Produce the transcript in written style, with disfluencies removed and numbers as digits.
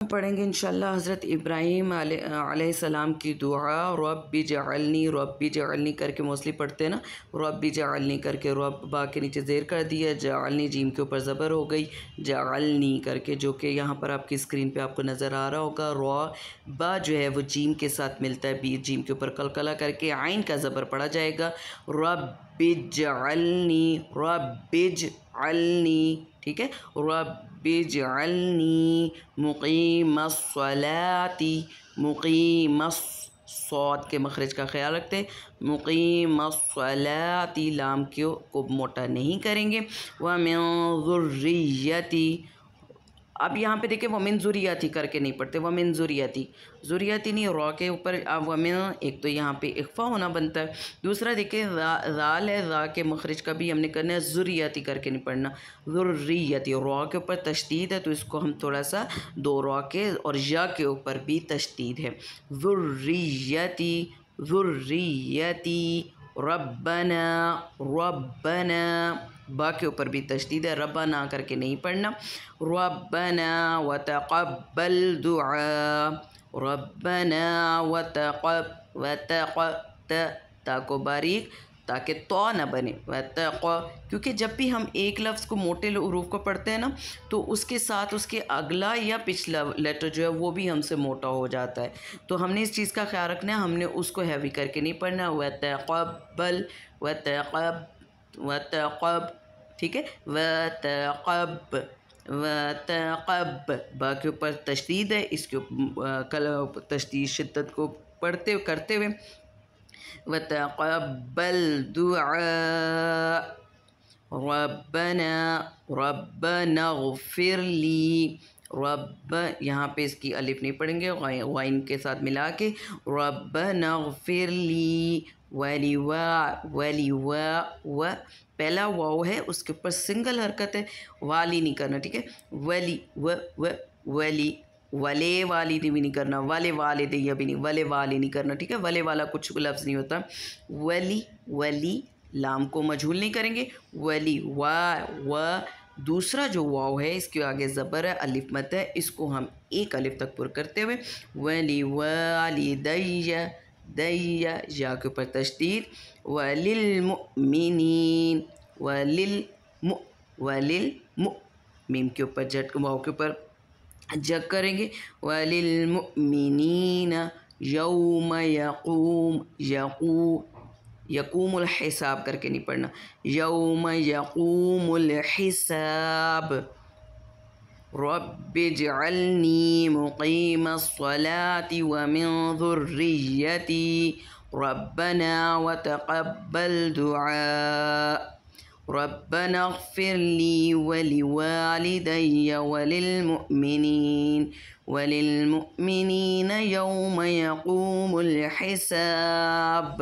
پڑھیں گے انشاءاللہ حضرت ابراہیم علیہ السلام کی دعا رب جعلنی کر کے موسٹلی پڑھتے ہیں نا، رب جعلنی کر کے، رب با کے نیچے زیر کر دیا، جعلنی جیم کے اوپر زبر ہو گئی، جعلنی کر کے، جو کہ یہاں پر آپ کی اسکرین پہ آپ کو نظر آ رہا ہوگا۔ با جو ہے وہ جیم کے ساتھ ملتا ہے، بی جیم کے اوپر قلقلہ کر کے عین کا زبر پڑا جائے گا، رب جعلنی، ٹھیک ہے، رب اجعلنی مقیم الصلاۃ، مقیم صاد کے مخرج کا خیال رکھتے ہیں، مقیم الصلاۃ، لام کو موٹا نہیں کریں گے، ومن ذریتی، اب یہاں پہ دیکھیں ومن ذریتی کر کے نہیں پڑھتے، ومن ذریتی نہیں، را کے اوپر ومن، ایک تو یہاں پہ اخفا ہونا بنتا ہے، دوسرا دیکھیں ذال ہے، ذا کے مخرج کا بھی ہم نے کرنا ہے، ذریتی کر کے نہیں پڑھنا، ذریتی، را کے اوپر تشدید ہے تو اس کو ہم تھوڑا سا دو را کے اور یا کے اوپر بھی تشدید ہے، ذریتی، ربنا، با کے اوپر بھی تشدید ہے، ربنا کر کے نہیں پڑھنا، ربنا وتقبل دعا، ربنا تا کو باریک تاکہ تو نہ بنے، کیونکہ جب بھی ہم ایک لفظ کو موٹے حروف کو پڑھتے ہیں نا تو اس کے ساتھ اس کے اگلا یا پچھلا لیٹر جو ہے وہ بھی ہم سے موٹا ہو جاتا ہے، تو ہم نے اس چیز کا خیال رکھنا ہے، ہم نے اس کو ہیوی کر کے نہیں پڑھنا، وتقبل، وتقب، ٹھیک ہے، وتقب، با کے اوپر تشدید ہے، اس کے تشدید شدت کو کرتے ہوئے، وتقبل دعا، ربنا اغفر لی، رب یہاں پہ اس کی الف نہیں پڑھیں گے، غائن کے ساتھ ملا کے، ربنا اغفر لی، پہلا واو ہے اس کے اوپر سنگل حرکت ہے، والی نہیں کرنا، ٹھیک ہے، ولے والد بھی نہیں کرنا، والے والد یہ بھی نہیں، ولے والی نہیں کرنا، ٹھیک ہے، ولے والا کچھ لفظ نہیں ہوتا، ولی لام کو مجھول نہیں کریں گے، ولی دوسرا جو واو ہے اس کے آگے زبر ہے، الف مت ہے، اس کو ہم ایک الف تک پر کرتے ہوئے، ولی والدی، یا کے اوپر تشدید، وللمؤمنین، میم کے اوپر واو کے اوپر جگ کریں گے، وللمؤمنین یوم یقوم الحساب کر کے نہیں پڑھنا، یوم یقوم الحساب، رب اجعلنی مقیم الصلاۃ ومن ذریتی، ربنا وتقبل دعا، ربنا اغفر لی ولوالدی وللمؤمنین یوم یقوم الحساب۔